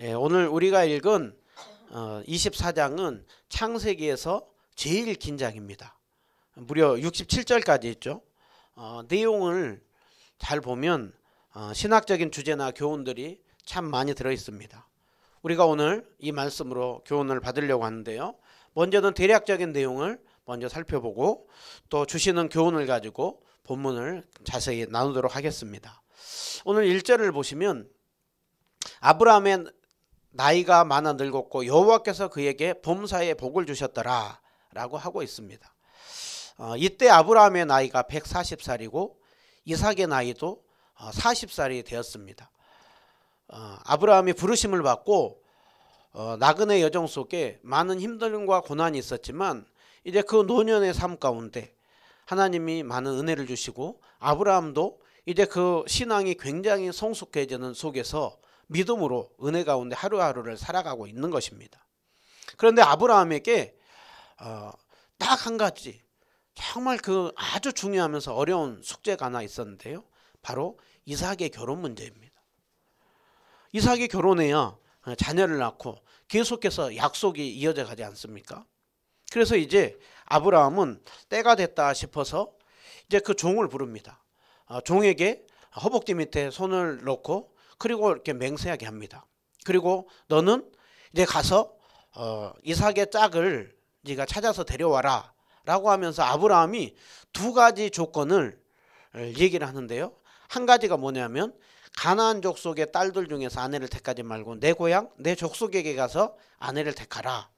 오늘 우리가 읽은 24장은 창세기에서 제일 긴 장입니다. 무려 67절까지 있죠. 내용을 잘 보면 신학적인 주제나 교훈들이 참 많이 들어 있습니다. 우리가 오늘 이 말씀으로 교훈을 받으려고 하는데요. 먼저는 대략적인 내용을 먼저 살펴보고 또 주시는 교훈을 가지고 본문을 자세히 나누도록 하겠습니다. 오늘 1절을 보시면 아브라함의 나이가 많아 늙었고 여호와께서 그에게 범사에 복을 주셨더라 라고 하고 있습니다. 이때 아브라함의 나이가 140살이고 이삭의 나이도 40살이 되었습니다. 아브라함이 부르심을 받고 나그네 여정 속에 많은 힘듦과 고난이 있었지만 이제 그 노년의 삶 가운데 하나님이 많은 은혜를 주시고 아브라함도 이제 그 신앙이 굉장히 성숙해지는 속에서 믿음으로 은혜 가운데 하루하루를 살아가고 있는 것입니다. 그런데 아브라함에게 딱 한 가지 정말 그 아주 중요하면서 어려운 숙제가 하나 있었는데요. 바로 이삭의 결혼 문제입니다. 이삭이 결혼해야 자녀를 낳고 계속해서 약속이 이어져 가지 않습니까? 그래서 이제 아브라함은 때가 됐다 싶어서 이제 그 종을 부릅니다. 종에게 허벅지 밑에 손을 넣고 그리고 이렇게 맹세하게 합니다. 그리고 너는 이제 가서 이삭의 짝을 네가 찾아서 데려와라 라고 하면서 아브라함이 두 가지 조건을 얘기를 하는데요. 한 가지가 뭐냐면 가나안 족속의 딸들 중에서 아내를 택하지 말고 내 고향 내 족속에게 가서 아내를 택하라.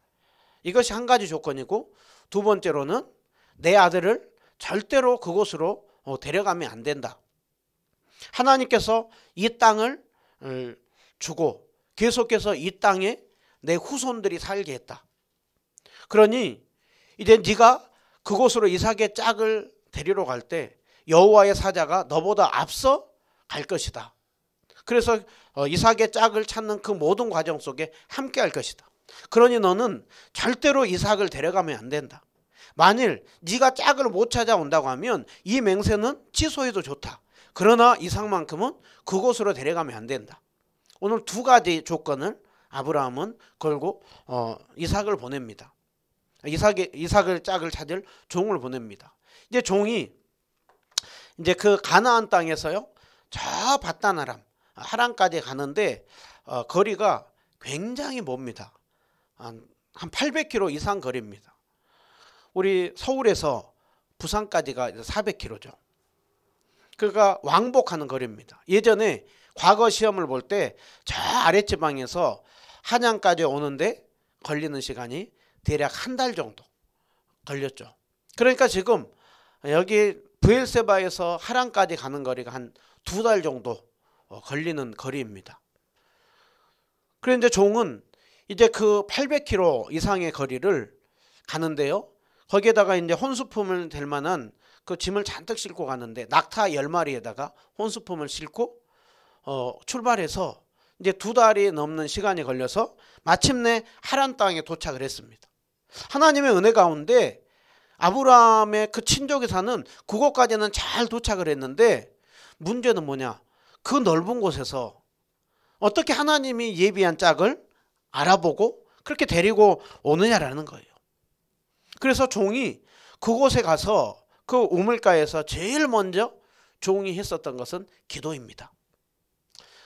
이것이 한 가지 조건이고, 두 번째로는 내 아들을 절대로 그곳으로 데려가면 안 된다. 하나님께서 이 땅을 주고 계속해서 이 땅에 내 후손들이 살게 했다. 그러니 이제 네가 그곳으로 이삭의 짝을 데리러 갈 때 여호와의 사자가 너보다 앞서 갈 것이다. 그래서 이삭의 짝을 찾는 그 모든 과정 속에 함께 할 것이다. 그러니 너는 절대로 이삭을 데려가면 안 된다. 만일 네가 짝을 못 찾아온다고 하면 이 맹세는 취소해도 좋다. 그러나 이삭만큼은 그곳으로 데려가면 안 된다. 오늘 두 가지 조건을 아브라함은 걸고 이삭을 보냅니다. 이삭을 짝을 찾을 종을 보냅니다. 이제 종이 이제 그 가나안 땅에서요, 저 밧단 하란까지 가는데 거리가 굉장히 멉니다. 한 800km 이상 거리입니다. 우리 서울에서 부산까지가 400km죠. 그러니까 왕복하는 거리입니다. 예전에 과거 시험을 볼 때 저 아랫지방에서 한양까지 오는데 걸리는 시간이 대략 한 달 정도 걸렸죠. 그러니까 지금 여기 브엘세바에서 하란까지 가는 거리가 한 2달 정도 걸리는 거리입니다. 그런데 종은 이제 그 800km 이상의 거리를 가는데요. 거기에다가 이제 혼수품을 댈 만한 그 짐을 잔뜩 싣고 가는데 낙타 10마리에다가 혼수품을 싣고 출발해서 이제 2달이 넘는 시간이 걸려서 마침내 하란 땅에 도착을 했습니다. 하나님의 은혜 가운데 아브라함의 그 친족이 사는 그곳까지는 잘 도착을 했는데 문제는 뭐냐? 그 넓은 곳에서 어떻게 하나님이 예비한 짝을 알아보고 그렇게 데리고 오느냐라는 거예요. 그래서 종이 그곳에 가서 그 우물가에서 제일 먼저 종이 했었던 것은 기도입니다.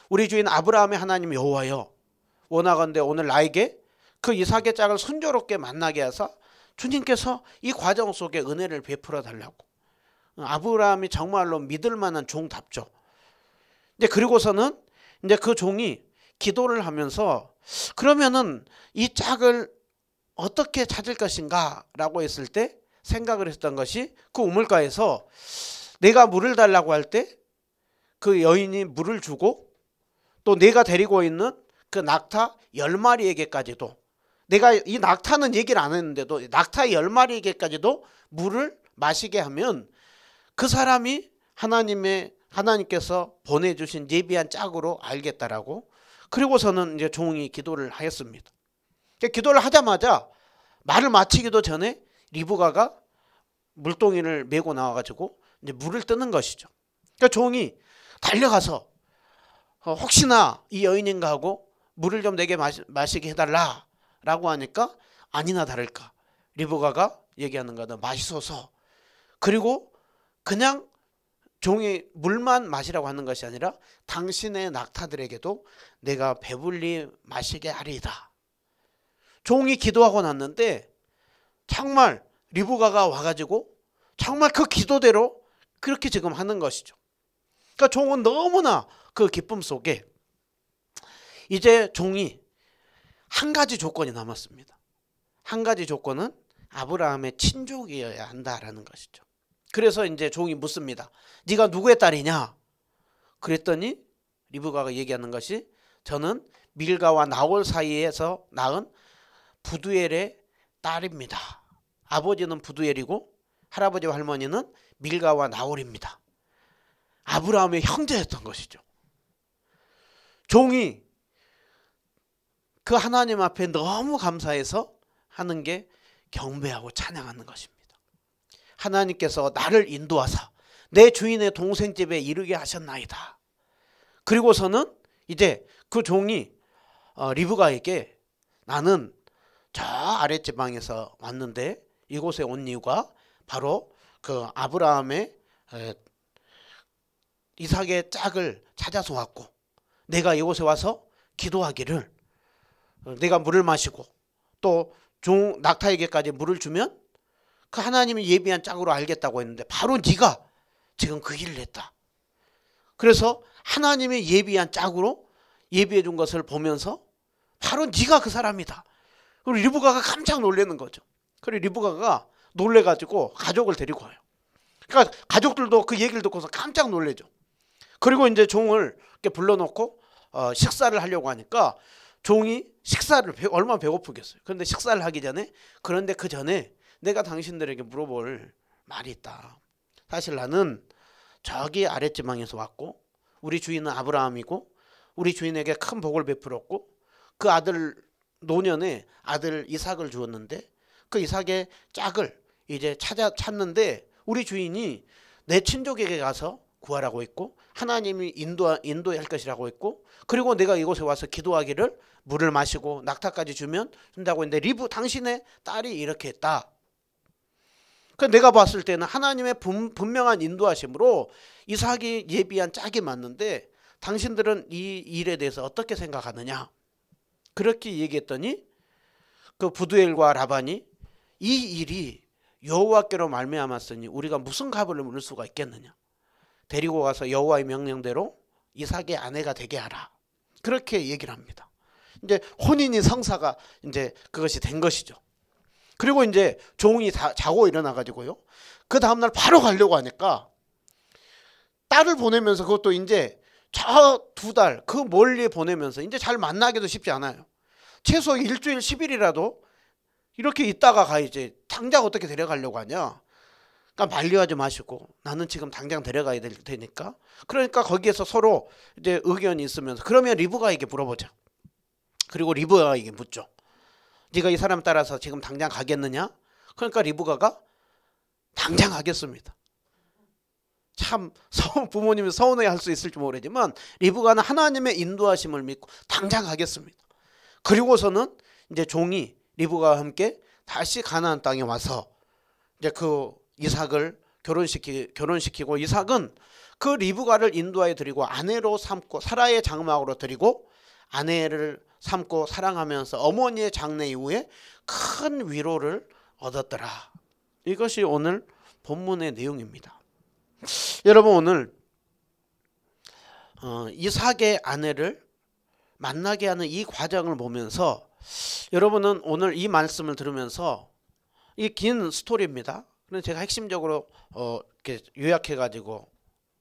우리 주인 아브라함의 하나님 여호와여, 원하건대 오늘 나에게 그 이삭의 짝을 순조롭게 만나게 하사 주님께서 이 과정 속에 은혜를 베풀어 달라고. 아브라함이 정말로 믿을 만한 종답죠. 이제 그리고서는 이제 그 종이 기도를 하면서 그러면은 이 짝을 어떻게 찾을 것인가 라고 했을 때 생각을 했던 것이 그 우물가에서 내가 물을 달라고 할 때 그 여인이 물을 주고 또 내가 데리고 있는 그 낙타 10마리에게까지도, 내가 이 낙타는 얘기를 안 했는데도 낙타 10마리에게까지도 물을 마시게 하면 그 사람이 하나님께서 보내주신 예비한 짝으로 알겠다라고. 그리고서는 이제 종이 기도를 하였습니다. 기도를 하자마자 말을 마치기도 전에 리브가가 물동이를 메고 나와가지고 이제 물을 뜨는 것이죠. 그러니까 종이 달려가서 혹시나 이 여인인가 하고 물을 좀 내게 마시게 해달라 라고 하니까 아니나 다를까 리브가가 얘기하는 거다. 마시소서. 그리고 그냥 종이 물만 마시라고 하는 것이 아니라 당신의 낙타들에게도 내가 배불리 마시게 하리이다. 종이 기도하고 났는데 정말 리브가가 와가지고 정말 그 기도대로 그렇게 지금 하는 것이죠. 그러니까 종은 너무나 그 기쁨 속에 이제 종이 한 가지 조건이 남았습니다. 한 가지 조건은 아브라함의 친족이어야 한다라는 것이죠. 그래서 이제 종이 묻습니다. 네가 누구의 딸이냐? 그랬더니 리브가가 얘기하는 것이 저는 밀가와 나홀 사이에서 낳은 부두엘의 딸입니다. 아버지는 부두엘이고 할아버지와 할머니는 밀가와 나홀입니다. 아브라함의 형제였던 것이죠. 종이 그 하나님 앞에 너무 감사해서 하는 게 경배하고 찬양하는 것입니다. 하나님께서 나를 인도하사 내 주인의 동생 집에 이르게 하셨나이다. 그리고서는 이제 그 종이 리브가에게 나는 저 아랫지방에서 왔는데 이곳에 온 이유가 바로 그 아브라함의 이삭의 짝을 찾아서 왔고 내가 이곳에 와서 기도하기를 내가 물을 마시고 또 종 낙타에게까지 물을 주면 그 하나님이 예비한 짝으로 알겠다고 했는데 바로 네가 지금 그 길을 했다. 그래서 하나님의 예비한 짝으로 예비해 준 것을 보면서 바로 네가 그 사람이다. 그리고 리브가가 깜짝 놀라는 거죠. 그리고 리브가가 놀래가지고 가족을 데리고 와요. 그러니까 가족들도 그 얘기를 듣고서 깜짝 놀래죠. 그리고 이제 종을 이렇게 불러놓고 식사를 하려고 하니까 종이 식사를 얼마나 배고프겠어요. 그런데 식사를 하기 전에 그런데 그 전에 내가 당신들에게 물어볼 말이 있다. 사실 나는 저기 아랫지방에서 왔고 우리 주인은 아브라함이고 우리 주인에게 큰 복을 베풀었고 그 아들 노년에 아들 이삭을 주었는데 그 이삭의 짝을 이제 찾는데 우리 주인이 내 친족에게 가서 구하라고 했고 하나님이 인도할 것이라고 했고 그리고 내가 이곳에 와서 기도하기를 물을 마시고 낙타까지 준다고 했는데 당신의 딸이 이렇게 했다. 내가 봤을 때는 하나님의 분명한 인도하심으로 이삭이 예비한 짝이 맞는데 당신들은 이 일에 대해서 어떻게 생각하느냐? 그렇게 얘기했더니 그 부두엘과 라반이 이 일이 여호와께로 말미암았으니 우리가 무슨 값을 물을 수가 있겠느냐? 데리고 가서 여호와의 명령대로 이삭의 아내가 되게 하라. 그렇게 얘기를 합니다. 이제 혼인이 성사가 이제 그것이 된 것이죠. 그리고 이제 종이 자고 일어나 가지고요. 그 다음날 바로 가려고 하니까 딸을 보내면서 그것도 이제 저 2달 그 멀리 보내면서 이제 잘 만나기도 쉽지 않아요. 최소 일주일 10일이라도 이렇게 있다가 가야지 당장 어떻게 데려가려고 하냐. 그러니까 만류하지 마시고 나는 지금 당장 데려가야 될 테니까. 그러니까 거기에서 서로 이제 의견이 있으면서 그러면 리브가에게 물어보자. 그리고 리브가에게 묻죠. 네가 이 사람 따라서 지금 당장 가겠느냐? 그러니까 리브가가 당장 가겠습니다. 참 부모님이 서운해 할 수 있을지 모르지만 리브가는 하나님의 인도하심을 믿고 당장 가겠습니다. 그리고서는 이제 종이 리브가와 함께 다시 가나안 땅에 와서 이제 그 이삭을 결혼시키고 이삭은 그 리브가를 인도하여 드리고 아내로 삼고 사라의 장막으로 드리고 아내를 삼고 사랑하면서 어머니의 장례 이후에 큰 위로를 얻었더라. 이것이 오늘 본문의 내용입니다. 여러분 오늘 이삭의 아내를 만나게 하는 이 과정을 보면서 여러분은 오늘 이 말씀을 들으면서 이 긴 스토리입니다. 그래서 제가 핵심적으로 이렇게 요약해 가지고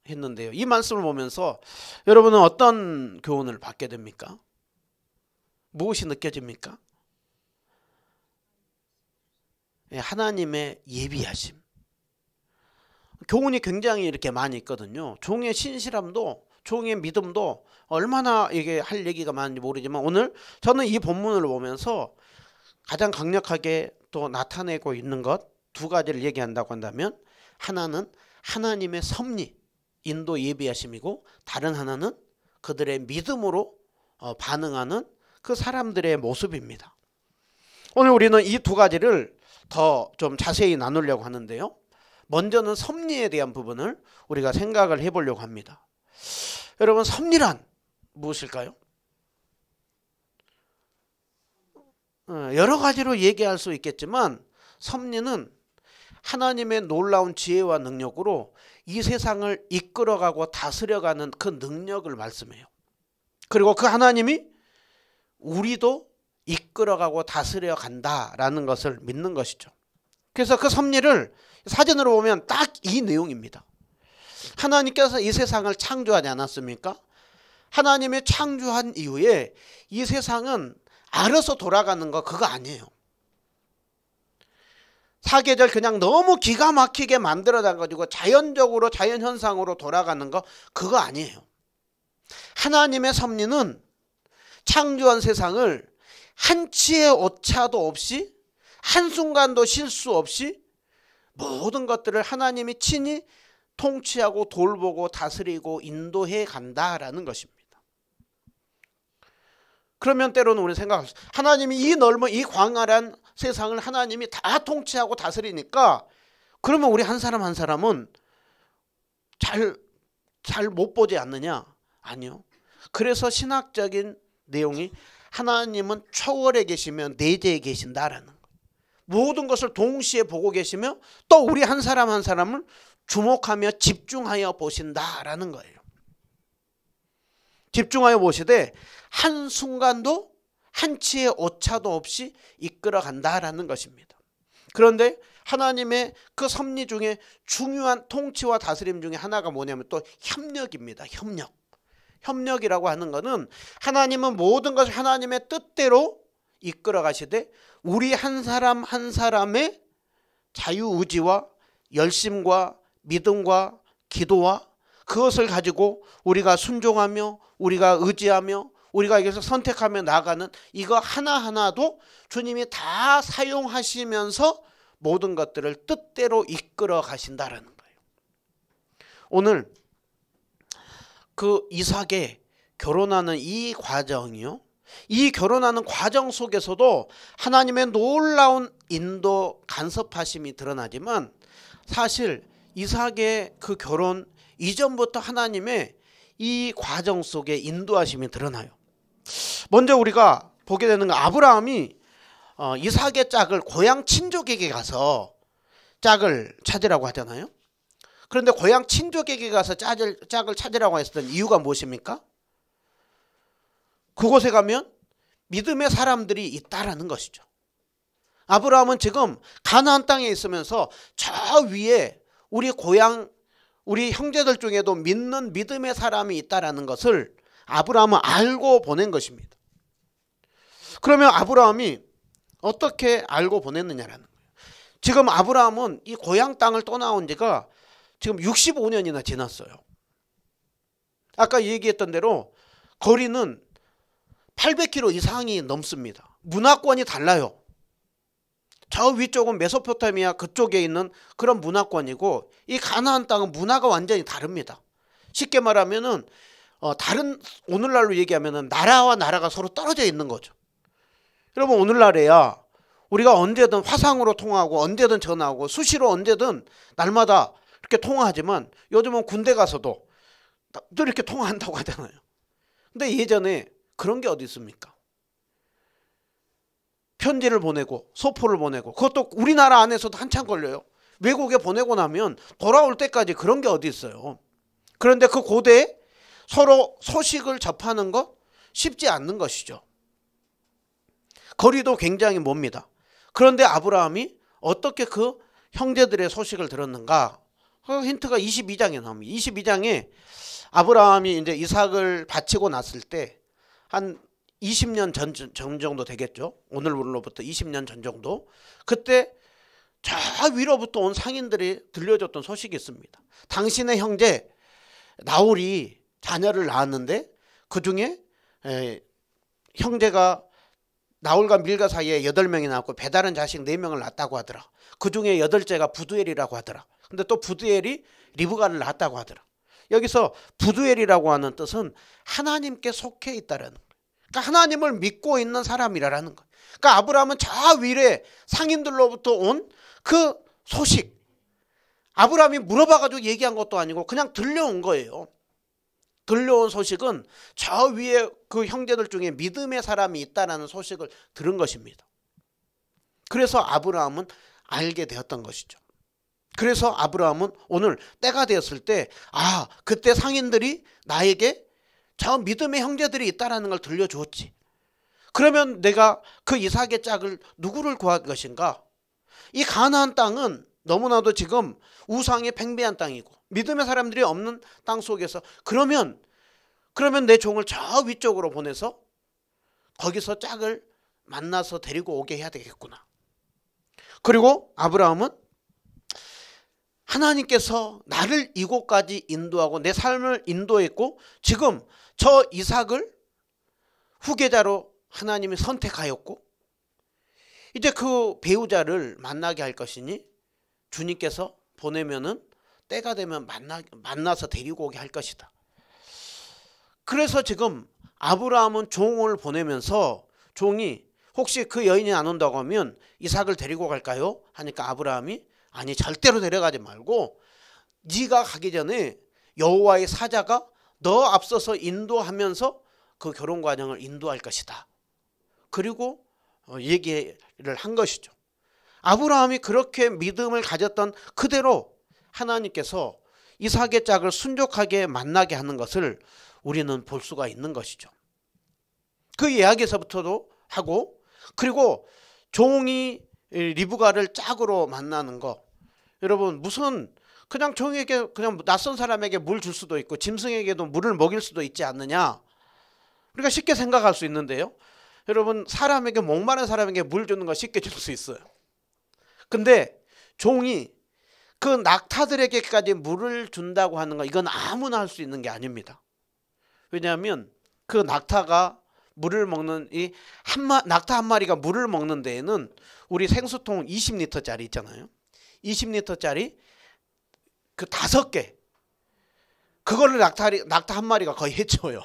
했는데요. 이 말씀을 보면서 여러분은 어떤 교훈을 받게 됩니까? 무엇이 느껴집니까? 하나님의 예비하심. 교훈이 굉장히 이렇게 많이 있거든요. 종의 신실함도 종의 믿음도 얼마나 이게 할 얘기가 많은지 모르지만 오늘 저는 이 본문을 보면서 가장 강력하게 또 나타내고 있는 것 2가지를 얘기한다고 한다면 하나는 하나님의 섭리, 인도 예비하심이고 다른 하나는 그들의 믿음으로 반응하는 그 사람들의 모습입니다. 오늘 우리는 이 두 가지를 더 좀 자세히 나누려고 하는데요. 먼저는 섭리에 대한 부분을 우리가 생각을 해보려고 합니다. 여러분, 섭리란 무엇일까요? 여러 가지로 얘기할 수 있겠지만 섭리는 하나님의 놀라운 지혜와 능력으로 이 세상을 이끌어가고 다스려가는 그 능력을 말씀해요. 그리고 그 하나님이 우리도 이끌어가고 다스려 간다라는 것을 믿는 것이죠. 그래서 그 섭리를 사전으로 보면 딱 이 내용입니다. 하나님께서 이 세상을 창조하지 않았습니까? 하나님이 창조한 이후에 이 세상은 알아서 돌아가는 거 그거 아니에요. 사계절 그냥 너무 기가 막히게 만들어놔가지고 자연적으로 자연현상으로 돌아가는 거 그거 아니에요. 하나님의 섭리는 창조한 세상을 한치의 오차도 없이 한순간도 실수 없이 모든 것들을 하나님이 친히 통치하고 돌보고 다스리고 인도해 간다라는 것입니다. 그러면 때로는 우리 생각할 수, 하나님이 이 넓은 이 광활한 세상을 하나님이 다 통치하고 다스리니까 그러면 우리 한 사람 한 사람은 잘 못 보지 않느냐? 아니요. 그래서 신학적인 내용이 하나님은 초월에 계시며 내재에 계신다라는 거예요. 모든 것을 동시에 보고 계시며 또 우리 한 사람 한 사람을 주목하며 집중하여 보신다라는 거예요. 집중하여 보시되 한순간도 한치의 오차도 없이 이끌어 간다라는 것입니다. 그런데 하나님의 그 섭리 중에 중요한 통치와 다스림 중에 하나가 뭐냐면 또 협력입니다. 협력이라고 하는 것은 하나님은 모든 것을 하나님의 뜻대로 이끌어 가시되 우리 한 사람 한 사람의 자유의지와 열심과 믿음과 기도와 그것을 가지고 우리가 순종하며 우리가 의지하며 우리가 여기서 선택하며 나가는 이거 하나하나도 주님이 다 사용하시면서 모든 것들을 뜻대로 이끌어 가신다라는 거예요. 오늘 그 이삭의 결혼하는 이 과정이요. 이 결혼하는 과정 속에서도 하나님의 놀라운 인도 간섭하심이 드러나지만 사실 이삭의 그 결혼 이전부터 하나님의 이 과정 속에 인도하심이 드러나요. 먼저 우리가 보게 되는 건 아브라함이 이삭의 짝을 고향 친족에게 가서 짝을 찾으라고 하잖아요. 그런데 고향 친족에게 가서 짝을 찾으라고 했던 이유가 무엇입니까? 그곳에 가면 믿음의 사람들이 있다라는 것이죠. 아브라함은 지금 가나안 땅에 있으면서 저 위에 우리 고향 우리 형제들 중에도 믿는 믿음의 사람이 있다라는 것을 아브라함은 알고 보낸 것입니다. 그러면 아브라함이 어떻게 알고 보냈느냐라는 거예요. 지금 아브라함은 이 고향 땅을 떠나온 지가 지금 65년이나 지났어요. 아까 얘기했던 대로 거리는 800km 이상이 넘습니다. 문화권이 달라요. 저 위쪽은 메소포타미아 그쪽에 있는 그런 문화권이고 이 가나안 땅은 문화가 완전히 다릅니다. 쉽게 말하면은 다른 오늘날로 얘기하면은 나라와 나라가 서로 떨어져 있는 거죠. 여러분 오늘날에야 우리가 언제든 화상으로 통화하고 언제든 전화하고 수시로 언제든 날마다 이렇게 통화하지만 요즘은 군대 가서도 또 이렇게 통화한다고 하잖아요. 근데 예전에 그런 게 어디 있습니까? 편지를 보내고 소포를 보내고 그것도 우리나라 안에서도 한참 걸려요. 외국에 보내고 나면 돌아올 때까지 그런 게 어디 있어요. 그런데 그 고대에 서로 소식을 접하는 것 쉽지 않는 것이죠. 거리도 굉장히 멉니다. 그런데 아브라함이 어떻게 그 형제들의 소식을 들었는가? 그 힌트가 22장에 나옵니다. 22장에 아브라함이 이제 이삭을 바치고 났을 때 한 20년 전 정도 되겠죠. 오늘로부터 20년 전 정도. 그때 저 위로부터 온 상인들이 들려줬던 소식이 있습니다. 당신의 형제 나홀이 자녀를 낳았는데 그중에 형제가 나홀과 밀가 사이에 8명이 낳았고 배다른 자식 4명을 낳았다고 하더라. 그중에 8째가 부두엘이라고 하더라. 근데 또 부두엘이 리브가를 낳았다고 하더라. 여기서 부두엘이라고 하는 뜻은 하나님께 속해 있다라는 거예요. 그러니까 하나님을 믿고 있는 사람이라는 거예요. 그러니까 아브라함은 저 위에 상인들로부터 온 그 소식, 아브라함이 물어봐가지고 얘기한 것도 아니고 그냥 들려온 거예요. 들려온 소식은 저 위에 그 형제들 중에 믿음의 사람이 있다는 소식을 들은 것입니다. 그래서 아브라함은 알게 되었던 것이죠. 그래서 아브라함은 오늘 때가 되었을 때, 아, 그때 상인들이 나에게 저 믿음의 형제들이 있다는 걸 들려주었지. 그러면 내가 그 이삭의 짝을 누구를 구할 것인가? 이 가나안 땅은 너무나도 지금 우상의 팽배한 땅이고 믿음의 사람들이 없는 땅 속에서 그러면 내 종을 저 위쪽으로 보내서 거기서 짝을 만나서 데리고 오게 해야 되겠구나. 그리고 아브라함은 하나님께서 나를 이곳까지 인도하고 내 삶을 인도했고 지금 저 이삭을 후계자로 하나님이 선택하였고 이제 그 배우자를 만나게 할 것이니 주님께서 보내면은 때가 되면 만나서 데리고 오게 할 것이다. 그래서 지금 아브라함은 종을 보내면서 종이 혹시 그 여인이 안 온다고 하면 이삭을 데리고 갈까요? 하니까 아브라함이 아니 절대로 데려가지 말고 네가 가기 전에 여호와의 사자가 너 앞서서 인도하면서 그 결혼 과정을 인도할 것이다. 그리고 얘기를 한 것이죠. 아브라함이 그렇게 믿음을 가졌던 그대로 하나님께서 이삭의 짝을 순종하게 만나게 하는 것을 우리는 볼 수가 있는 것이죠. 그 이야기에서부터도 하고 그리고 종이 리브가를 짝으로 만나는 거 여러분 무슨 그냥 종에게 그냥 낯선 사람에게 물 줄 수도 있고 짐승에게도 물을 먹일 수도 있지 않느냐 우리가 쉽게 생각할 수 있는데요. 여러분 사람에게 목마른 사람에게 물 주는 거 쉽게 줄 수 있어요. 근데 종이 그 낙타들에게까지 물을 준다고 하는 거 이건 아무나 할 수 있는 게 아닙니다. 왜냐하면 그 낙타가 물을 먹는 낙타 한 마리가 물을 먹는 데에는 우리 생수통 20리터짜리 있잖아요. 20리터짜리 그 5개 그거를 낙타 한 마리가 거의 해쳐요.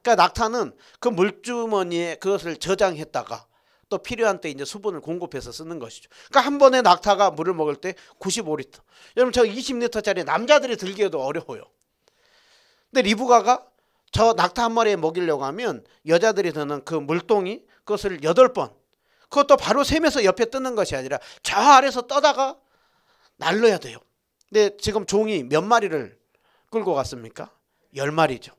그러니까 낙타는 그 물주머니에 그것을 저장했다가 또 필요한 때 이제 수분을 공급해서 쓰는 것이죠. 그러니까 한 번에 낙타가 물을 먹을 때 95리터. 여러분 저 20리터짜리 남자들이 들기에도 어려워요. 근데 리브가가 저 낙타 한 마리에 먹이려고 하면 여자들이 드는 그 물동이 그것을 8번 그것도 바로 샘에서 옆에 뜨는 것이 아니라 저 아래서 떠다가 날려야 돼요. 근데 지금 종이 몇 마리를 끌고 갔습니까? 10마리죠.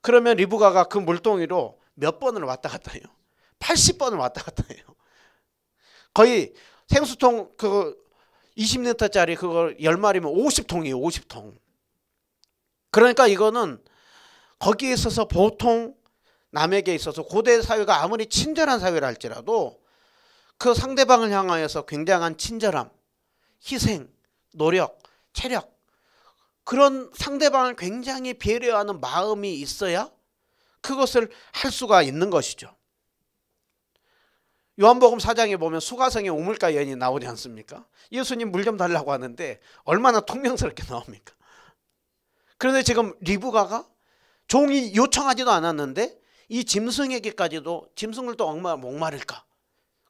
그러면 리브가가 그 물동이로 몇 번을 왔다 갔다 해요? 80번을 왔다 갔다 해요. 거의 생수통 그 20리터짜리 그걸 10마리면 50통이에요. 50통. 그러니까 이거는 거기에 있어서 보통 남에게 있어서 고대 사회가 아무리 친절한 사회라 할지라도 그 상대방을 향하여서 굉장한 친절함, 희생, 노력, 체력 그런 상대방을 굉장히 배려하는 마음이 있어야 그것을 할 수가 있는 것이죠. 요한복음 4장에 보면 수가성의 우물가 여인이 나오지 않습니까? 예수님 물 좀 달라고 하는데 얼마나 통명스럽게 나옵니까? 그런데 지금 리브가가 종이 요청하지도 않았는데 이 짐승에게까지도 짐승을 또 얼마나 목마를까?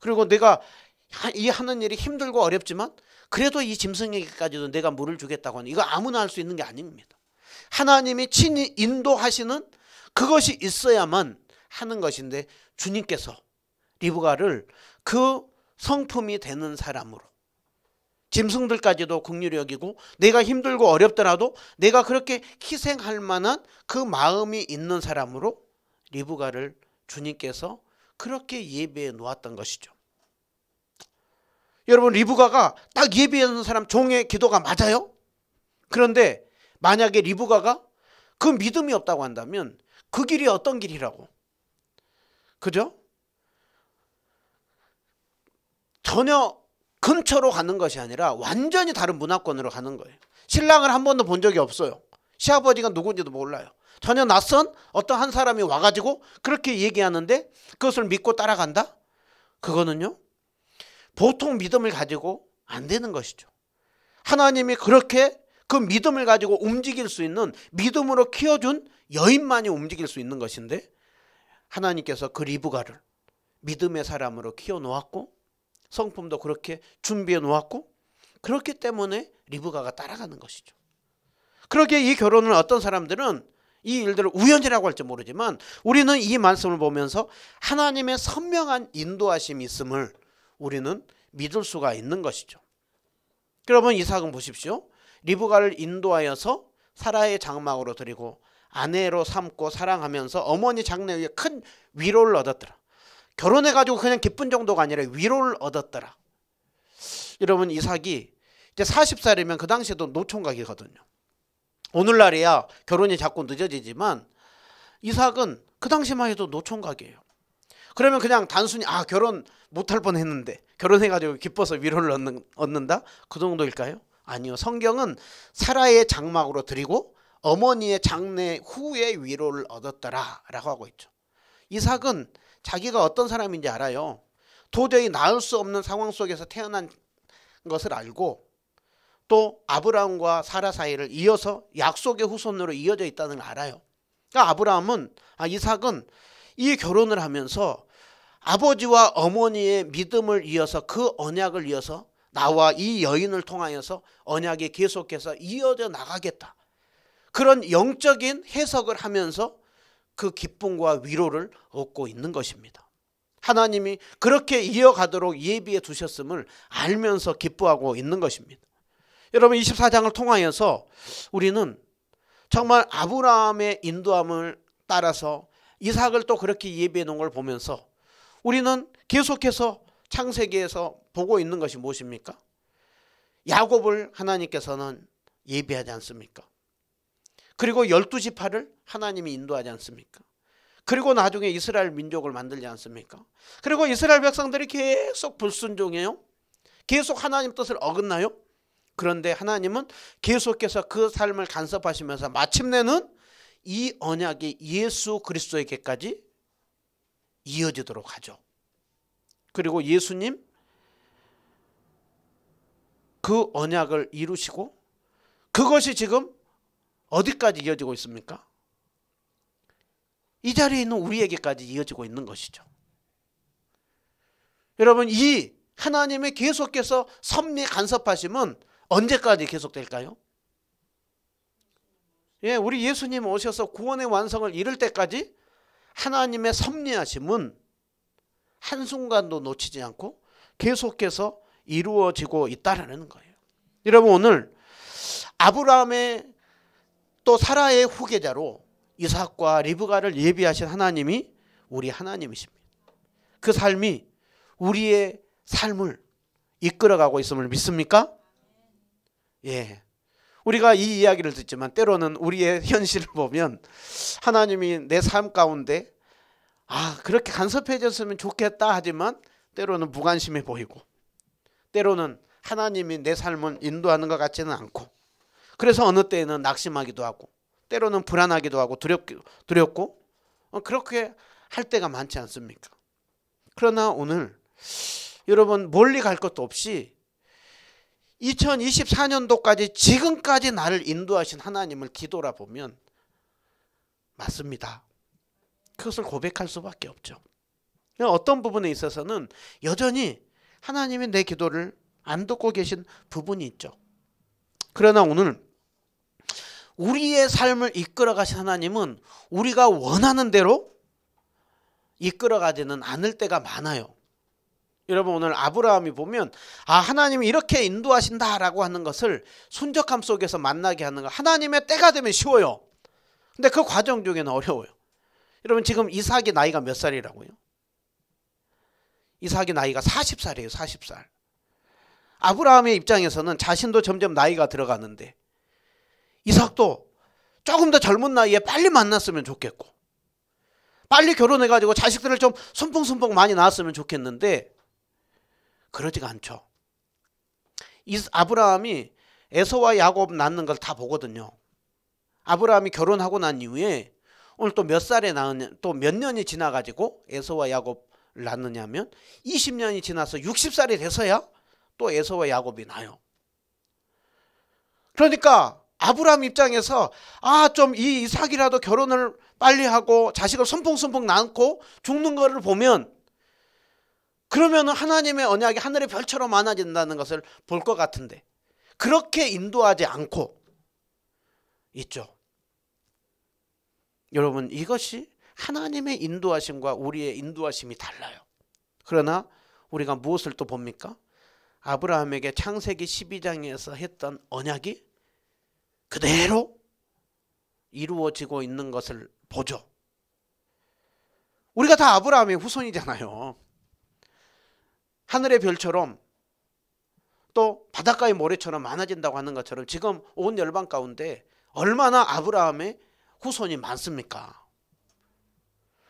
그리고 내가 이 하는 일이 힘들고 어렵지만 그래도 이 짐승에게까지도 내가 물을 주겠다고 하는 이거 아무나 할 수 있는 게 아닙니다. 하나님이 친히 인도하시는 그것이 있어야만 하는 것인데 주님께서 리브가를 그 성품이 되는 사람으로 짐승들까지도 긍휼히 여기고 내가 힘들고 어렵더라도 내가 그렇게 희생할 만한 그 마음이 있는 사람으로 리브가를 주님께서 그렇게 예비해 놓았던 것이죠. 여러분 리브가가 딱 예비해 놓은 사람 종의 기도가 맞아요? 그런데 만약에 리브가가 그 믿음이 없다고 한다면 그 길이 어떤 길이라고? 그죠? 전혀 근처로 가는 것이 아니라 완전히 다른 문화권으로 가는 거예요. 신랑을 한 번도 본 적이 없어요. 시아버지가 누군지도 몰라요. 전혀 낯선 어떤 한 사람이 와가지고 그렇게 얘기하는데 그것을 믿고 따라간다? 그거는요 보통 믿음을 가지고 안 되는 것이죠. 하나님이 그렇게 그 믿음을 가지고 움직일 수 있는 믿음으로 키워준 여인만이 움직일 수 있는 것인데 하나님께서 그 리브가를 믿음의 사람으로 키워 놓았고 성품도 그렇게 준비해 놓았고 그렇기 때문에 리브가가 따라가는 것이죠. 그러기에 이 결혼을 어떤 사람들은 이 일들을 우연이라고 할지 모르지만 우리는 이 말씀을 보면서 하나님의 선명한 인도하심이 있음을 우리는 믿을 수가 있는 것이죠. 여러분 이삭은 보십시오. 리브가를 인도하여서 사라의 장막으로 드리고 아내로 삼고 사랑하면서 어머니 장래 위에 큰 위로를 얻었더라. 결혼해가지고 그냥 기쁜 정도가 아니라 위로를 얻었더라. 여러분 이삭이 이제 40살이면 그 당시에도 노총각이거든요. 오늘날이야 결혼이 자꾸 늦어지지만 이삭은 그 당시만 해도 노총각이에요. 그러면 그냥 단순히 결혼 못할 뻔했는데 결혼해가지고 기뻐서 위로를 얻는다? 그 정도일까요? 아니요. 성경은 사라의 장막으로 드리고 어머니의 장래 후에 위로를 얻었더라 라고 하고 있죠. 이삭은 자기가 어떤 사람인지 알아요. 도저히 나을 수 없는 상황 속에서 태어난 것을 알고 또 아브라함과 사라 사이를 이어서 약속의 후손으로 이어져 있다는 걸 알아요. 그러니까 이삭은 이 결혼을 하면서 아버지와 어머니의 믿음을 이어서 그 언약을 이어서 나와 이 여인을 통하여서 언약이 계속해서 이어져 나가겠다. 그런 영적인 해석을 하면서 그 기쁨과 위로를 얻고 있는 것입니다. 하나님이 그렇게 이어가도록 예비해 두셨음을 알면서 기뻐하고 있는 것입니다. 여러분 24장을 통하여서 우리는 정말 아브라함의 인도함을 따라서 이삭을 또 그렇게 예비해 놓은 걸 보면서 우리는 계속해서 창세기에서 보고 있는 것이 무엇입니까? 야곱을 하나님께서는 예비하지 않습니까? 그리고 12지파를 하나님이 인도하지 않습니까? 그리고 나중에 이스라엘 민족을 만들지 않습니까? 그리고 이스라엘 백성들이 계속 불순종해요. 계속 하나님 뜻을 어긋나요. 그런데 하나님은 계속해서 그 삶을 간섭하시면서 마침내는 이 언약이 예수 그리스도에게까지 이어지도록 하죠. 그리고 예수님 그 언약을 이루시고 그것이 지금 어디까지 이어지고 있습니까? 이 자리에 있는 우리에게까지 이어지고 있는 것이죠. 여러분 이 하나님의 계속해서 섭리 간섭하심은 언제까지 계속될까요? 우리 예수님 오셔서 구원의 완성을 이룰 때까지 하나님의 섭리하심은 한순간도 놓치지 않고 계속해서 이루어지고 있다라는 거예요. 여러분 오늘 아브라함의 또 사라의 후계자로 이삭과 리브가를 예비하신 하나님이 우리 하나님이십니다. 그 삶이 우리의 삶을 이끌어가고 있음을 믿습니까? 예. 우리가 이 이야기를 듣지만 때로는 우리의 현실을 보면 하나님이 내 삶 가운데 그렇게 간섭해졌으면 좋겠다 하지만 때로는 무관심해 보이고 때로는 하나님이 내 삶을 인도하는 것 같지는 않고 그래서 어느 때에는 낙심하기도 하고 때로는 불안하기도 하고 두렵고 그렇게 할 때가 많지 않습니까? 그러나 오늘 여러분 멀리 갈 것도 없이 2024년도까지 지금까지 나를 인도하신 하나님을 뒤돌아보면 맞습니다. 그것을 고백할 수밖에 없죠. 어떤 부분에 있어서는 여전히 하나님이 내 기도를 안 듣고 계신 부분이 있죠. 그러나 오늘 우리의 삶을 이끌어 가신 하나님은 우리가 원하는 대로 이끌어 가지는 않을 때가 많아요. 여러분 오늘 아브라함이 보면 하나님이 이렇게 인도하신다라고 하는 것을 순적함 속에서 만나게 하는 거 하나님의 때가 되면 쉬워요. 근데 그 과정 중에는 어려워요. 여러분 지금 이삭이 나이가 몇 살이라고요? 이삭이 나이가 40살이에요. 40살. 아브라함의 입장에서는 자신도 점점 나이가 들어가는데 이삭도 조금 더 젊은 나이에 빨리 만났으면 좋겠고 빨리 결혼해가지고 자식들을 좀 손풍손풍 많이 낳았으면 좋겠는데 그러지가 않죠. 아브라함이 에서와 야곱 낳는 걸 다 보거든요. 아브라함이 결혼하고 난 이후에 오늘 또 몇 살에 낳느냐, 또 몇 년이 지나가지고 에서와 야곱을 낳느냐면 20년이 지나서 60살이 돼서야 또 에서와 야곱이 나요. 그러니까 아브라함 입장에서 좀 이 이삭이라도 결혼을 빨리 하고 자식을 손풍손풍 낳고 죽는 거를 보면 그러면 하나님의 언약이 하늘의 별처럼 많아진다는 것을 볼 것 같은데 그렇게 인도하지 않고 있죠. 여러분, 이것이 하나님의 인도하심과 우리의 인도하심이 달라요. 그러나 우리가 무엇을 또 봅니까? 아브라함에게 창세기 12장에서 했던 언약이 그대로 이루어지고 있는 것을 보죠. 우리가 다 아브라함의 후손이잖아요. 하늘의 별처럼 또 바닷가의 모래처럼 많아진다고 하는 것처럼 지금 온 열방 가운데 얼마나 아브라함의 후손이 많습니까?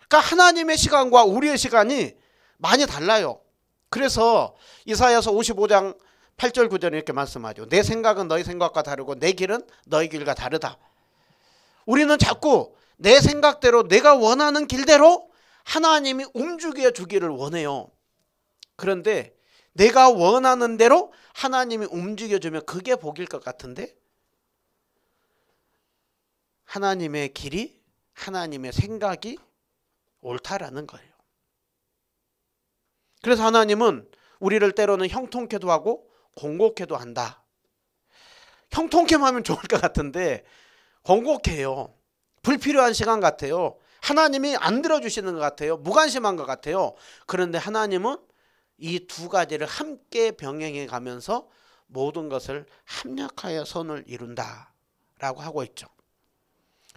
그러니까 하나님의 시간과 우리의 시간이 많이 달라요. 그래서 이사야서 55장 8절 9절에 이렇게 말씀하죠. 내 생각은 너희 생각과 다르고 내 길은 너희 길과 다르다. 우리는 자꾸 내 생각대로 내가 원하는 길대로 하나님이 움직여 주기를 원해요. 그런데 내가 원하는 대로 하나님이 움직여주면 그게 복일 것 같은데 하나님의 길이 하나님의 생각이 옳다라는 거예요. 그래서 하나님은 우리를 때로는 형통케도 하고 공곡케도 한다. 형통케만 하면 좋을 것 같은데 공곡해요. 불필요한 시간 같아요. 하나님이 안 들어주시는 것 같아요. 무관심한 것 같아요. 그런데 하나님은 이 두 가지를 함께 병행해 가면서 모든 것을 합력하여 선을 이룬다 라고 하고 있죠.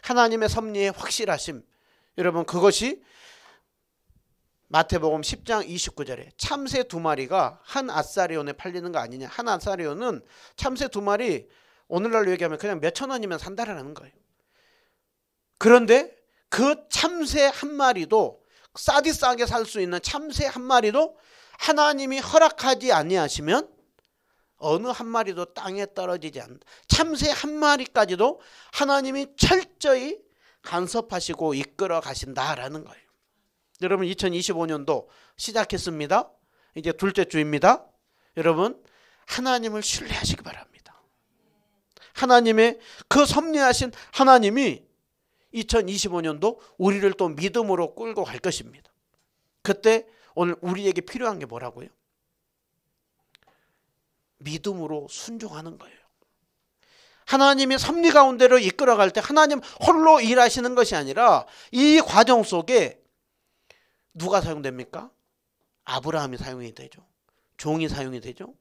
하나님의 섭리의 확실하심, 여러분 그것이 마태복음 10장 29절에 참새 2마리가 한 아사리온에 팔리는 거 아니냐. 한 아사리온은 참새 2마리 오늘날로 얘기하면 그냥 몇천 원이면 산다라는 거예요. 그런데 그 참새 한 마리도 싸디 싸게 살 수 있는 참새 한 마리도 하나님이 허락하지 아니하시면 어느 한 마리도 땅에 떨어지지 않는다. 참새 한 마리까지도 하나님이 철저히 간섭하시고 이끌어 가신다라는 거예요. 여러분 2025년도 시작했습니다. 이제 둘째 주입니다. 여러분 하나님을 신뢰하시기 바랍니다. 하나님의 그 섭리하신 하나님이 2025년도 우리를 또 믿음으로 끌고 갈 것입니다. 그때 오늘 우리에게 필요한 게 뭐라고요? 믿음으로 순종하는 거예요. 하나님이 섭리 가운데로 이끌어갈 때 하나님 홀로 일하시는 것이 아니라 이 과정 속에 누가 사용됩니까? 아브라함이 사용이 되죠. 종이 사용이 되죠.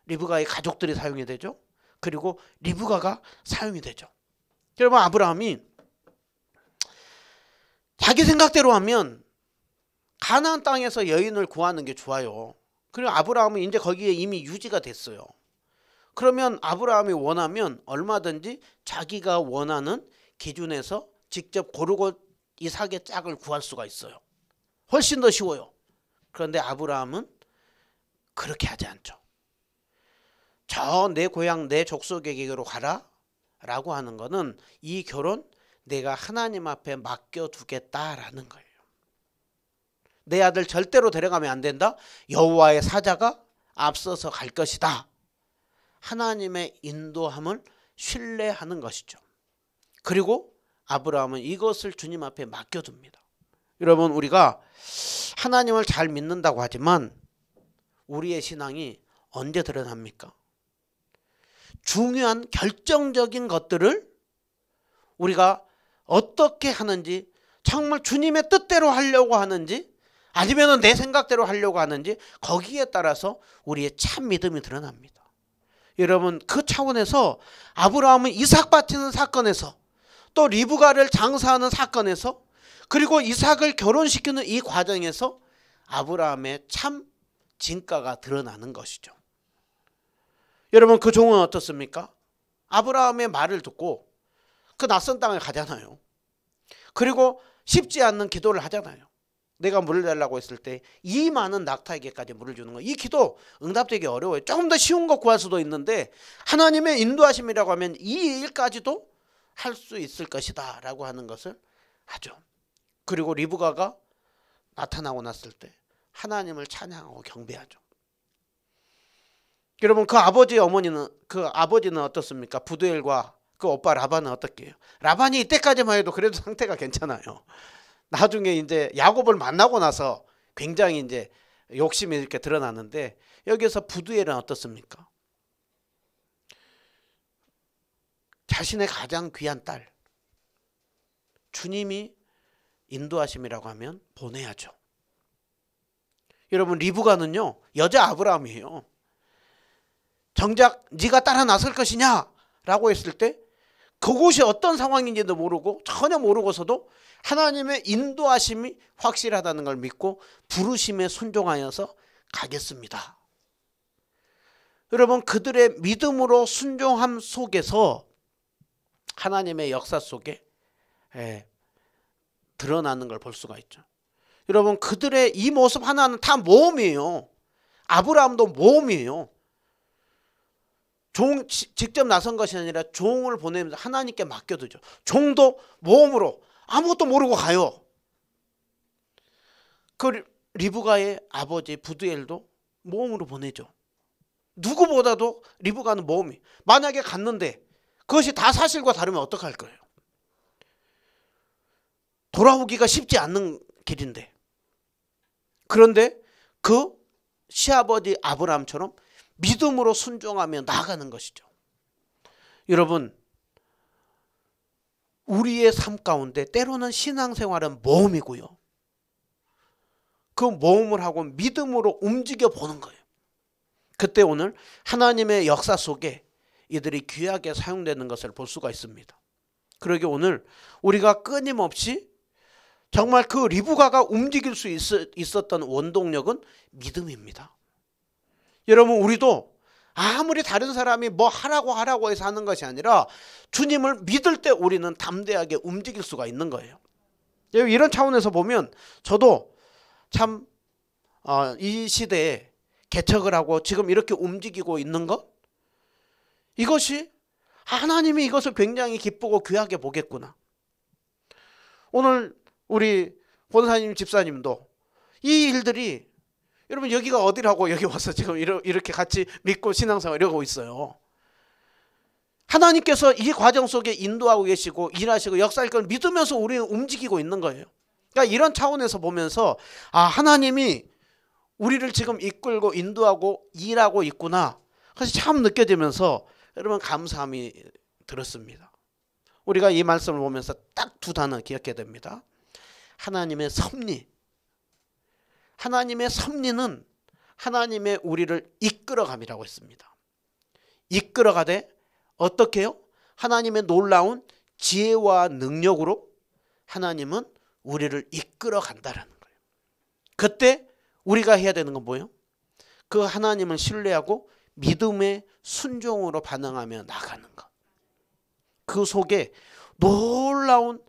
리브가의 가족들이 사용이 되죠. 그리고 리브가가 사용이 되죠. 여러분 아브라함이 자기 생각대로 하면 가나안 땅에서 여인을 구하는 게 좋아요. 그리고 아브라함은 이제 거기에 이미 유지가 됐어요. 그러면 아브라함이 원하면 얼마든지 자기가 원하는 기준에서 직접 고르고 이삭의 짝을 구할 수가 있어요. 훨씬 더 쉬워요. 그런데 아브라함은 그렇게 하지 않죠. 저 내 고향 내 족속에게로 가라 라고 하는 거는 이 결혼 내가 하나님 앞에 맡겨두겠다라는 거예요. 내 아들 절대로 데려가면 안 된다. 여호와의 사자가 앞서서 갈 것이다. 하나님의 인도함을 신뢰하는 것이죠. 그리고 아브라함은 이것을 주님 앞에 맡겨둡니다. 여러분 우리가 하나님을 잘 믿는다고 하지만 우리의 신앙이 언제 드러납니까? 중요한 결정적인 것들을 우리가 어떻게 하는지, 정말 주님의 뜻대로 하려고 하는지 아니면 내 생각대로 하려고 하는지 거기에 따라서 우리의 참 믿음이 드러납니다. 여러분 그 차원에서 아브라함은 이삭 바치는 사건에서 또 리브가를 장사하는 사건에서 그리고 이삭을 결혼시키는 이 과정에서 아브라함의 참 진가가 드러나는 것이죠. 여러분 그 종은 어떻습니까? 아브라함의 말을 듣고 그 낯선 땅에 가잖아요. 그리고 쉽지 않는 기도를 하잖아요. 내가 물을 달라고 했을 때 이 많은 낙타에게까지 물을 주는 거, 이 기도 응답되기 어려워요. 조금 더 쉬운 거 구할 수도 있는데 하나님의 인도하심이라고 하면 이 일까지도 할 수 있을 것이다 라고 하는 것을 하죠. 그리고 리브가가 나타나고 났을 때 하나님을 찬양하고 경배하죠. 여러분 그 아버지의 어머니는 그 아버지는 어떻습니까? 부두엘과 그 오빠 라반은 어떻게 해요? 라반이 이때까지만 해도 그래도 상태가 괜찮아요. 나중에 이제 야곱을 만나고 나서 굉장히 이제 욕심이 이렇게 드러나는데, 여기서 부두엘은 어떻습니까? 자신의 가장 귀한 딸, 주님이 인도하심이라고 하면 보내야죠. 여러분, 리브가는요 여자 아브라함이에요. 정작 네가 따라 나설 것이냐 라고 했을 때 그곳이 어떤 상황인지도 모르고 전혀 모르고서도 하나님의 인도하심이 확실하다는 걸 믿고 부르심에 순종하여서 가겠습니다. 여러분, 그들의 믿음으로 순종함 속에서 하나님의 역사 속에 드러나는 걸 볼 수가 있죠. 여러분, 그들의 이 모습 하나는 다 모험이에요. 아브라함도 모험이에요. 직접 나선 것이 아니라 종을 보내면서 하나님께 맡겨두죠. 종도 모험으로 아무것도 모르고 가요. 그 리브가의 아버지 부두엘도 모험으로 보내죠. 누구보다도 리브가는 모험이, 만약에 갔는데 그것이 다 사실과 다르면 어떡할 거예요? 돌아오기가 쉽지 않는 길인데, 그런데 그 시아버지 아브라함처럼 믿음으로 순종하며 나아가는 것이죠. 여러분, 우리의 삶 가운데 때로는 신앙생활은 모험이고요, 그 모험을 하고 믿음으로 움직여 보는 거예요. 그때 오늘 하나님의 역사 속에 이들이 귀하게 사용되는 것을 볼 수가 있습니다. 그러게 오늘 우리가 끊임없이 정말 그 리브가가 움직일 수 있었던 원동력은 믿음입니다. 여러분, 우리도 아무리 다른 사람이 뭐 하라고 해서 하는 것이 아니라 주님을 믿을 때 우리는 담대하게 움직일 수가 있는 거예요. 이런 차원에서 보면 저도 참 이 시대에 개척을 하고 지금 이렇게 움직이고 있는 것, 이것이 하나님이 이것을 굉장히 기쁘고 귀하게 보겠구나. 오늘 우리 권사님 집사님도 이 일들이, 여러분 여기가 어디라고 여기 와서 지금 이렇게 같이 믿고 신앙생활 이러고 있어요. 하나님께서 이 과정 속에 인도하고 계시고 일하시고 역사할 걸 믿으면서 우리는 움직이고 있는 거예요. 그러니까 이런 차원에서 보면서 하나님이 우리를 지금 이끌고 인도하고 일하고 있구나, 그래서 참 느껴지면서 여러분 감사함이 들었습니다. 우리가 이 말씀을 보면서 딱 두 단어 기억해야 됩니다. 하나님의 섭리. 하나님의 섭리는 하나님의 우리를 이끌어감이라고 했습니다. 이끌어가되 어떻게 해요? 하나님의 놀라운 지혜와 능력으로 하나님은 우리를 이끌어간다라는 거예요. 그때 우리가 해야 되는 건 뭐예요? 그 하나님을 신뢰하고 믿음의 순종으로 반응하며 나가는 것. 그 속에 놀라운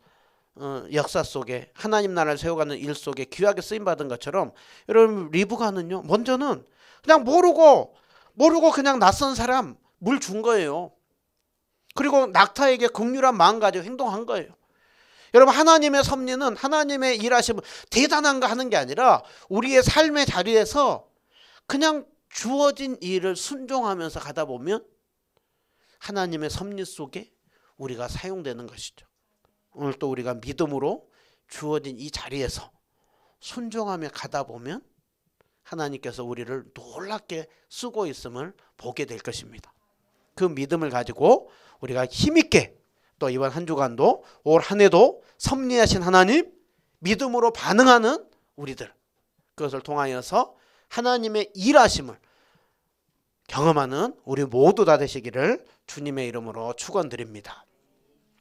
역사 속에 하나님 나라를 세워가는 일 속에 귀하게 쓰임받은 것처럼, 여러분 리브가는요 먼저는 그냥 모르고 그냥 낯선 사람 물 준 거예요. 그리고 낙타에게 긍휼한 마음 가지고 행동한 거예요. 여러분, 하나님의 섭리는 하나님의 일하심은 대단한 거 하는 게 아니라 우리의 삶의 자리에서 그냥 주어진 일을 순종하면서 가다 보면 하나님의 섭리 속에 우리가 사용되는 것이죠. 오늘 또 우리가 믿음으로 주어진 이 자리에서 순종하며 가다 보면 하나님께서 우리를 놀랍게 쓰고 있음을 보게 될 것입니다. 그 믿음을 가지고 우리가 힘있게 또 이번 한 주간도 올 한 해도 섭리하신 하나님, 믿음으로 반응하는 우리들, 그것을 통하여서 하나님의 일하심을 경험하는 우리 모두 다 되시기를 주님의 이름으로 축원드립니다.